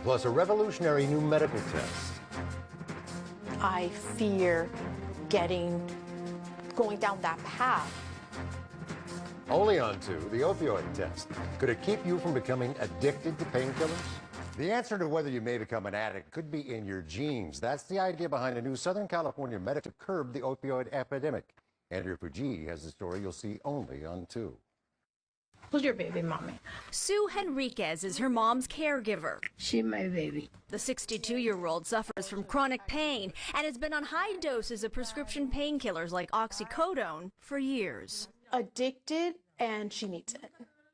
Plus a revolutionary new medical test. I fear going down that path. Only on to the opioid test. Could it keep you from becoming addicted to painkillers? The answer to whether you may become an addict could be in your genes. That's the idea behind a new Southern California medical to curb the opioid epidemic. Andrea Fuji has the story you'll see only on 2. Who's your baby mommy? Sue Henriquez is her mom's caregiver. She my baby. The 62-year-old suffers from chronic pain and has been on high doses of prescription painkillers like oxycodone for years. Addicted, and she needs it.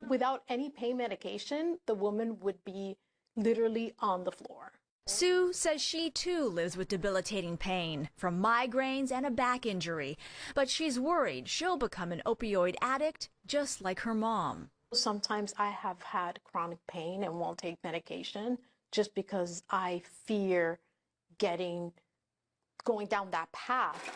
Without any pain medication, the woman would be literally on the floor. Sue says she too lives with debilitating pain from migraines and a back injury, but she's worried she'll become an opioid addict just like her mom. Sometimes I have had chronic pain and won't take medication just because I fear going down that path.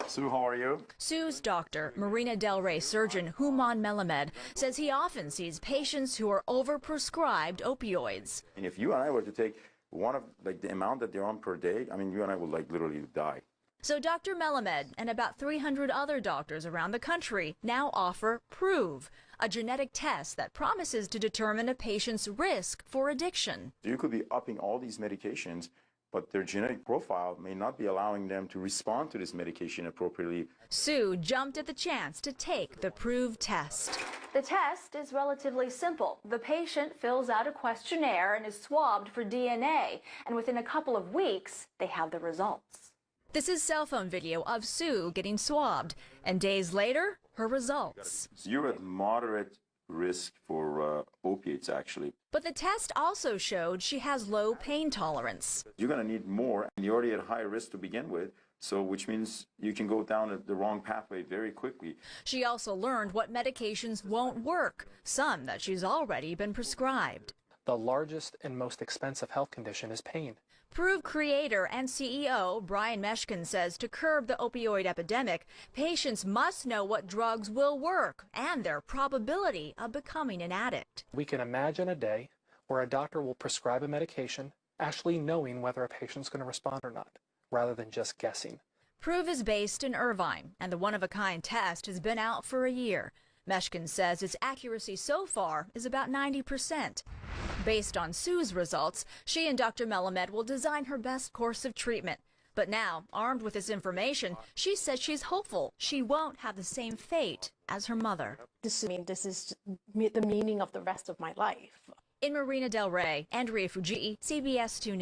Sue, how are you? Sue's doctor, Marina Del Rey surgeon Hooman Melamed, says he often sees patients who are overprescribed opioids. And if you and I were to take one of the amount that they're on per day, I mean, you and I would literally die. So Dr. Melamed and about 300 other doctors around the country now offer Proove, a genetic test that promises to determine a patient's risk for addiction. You could be upping all these medications, but their genetic profile may not be allowing them to respond to this medication appropriately. Sue jumped at the chance to take the Proove test. The test is relatively simple. The patient fills out a questionnaire and is swabbed for DNA, and within a couple of weeks, they have the results. This is cell phone video of Sue getting swabbed, and days later, her results. So you're at moderate risk for opiates, actually. But the test also showed she has low pain tolerance. You're going to need more, and you're already at high risk to begin with, so which means you can go down the wrong pathway very quickly. She also learned what medications won't work, some that she's already been prescribed. The largest and most expensive health condition is pain. Proove creator and CEO Brian Meshkin says to curb the opioid epidemic, patients must know what drugs will work and their probability of becoming an addict. We can imagine a day where a doctor will prescribe a medication actually knowing whether a patient's going to respond or not, rather than just guessing. Proove is based in Irvine, and the one-of-a-kind test has been out for a year. Meshkin says its accuracy so far is about 90%. Based on Sue's results, she and Dr. Melamed will design her best course of treatment. But now, armed with this information, she says she's hopeful she won't have the same fate as her mother. This is the meaning of the rest of my life. In Marina Del Rey, Andrea Fuji, CBS 2 News.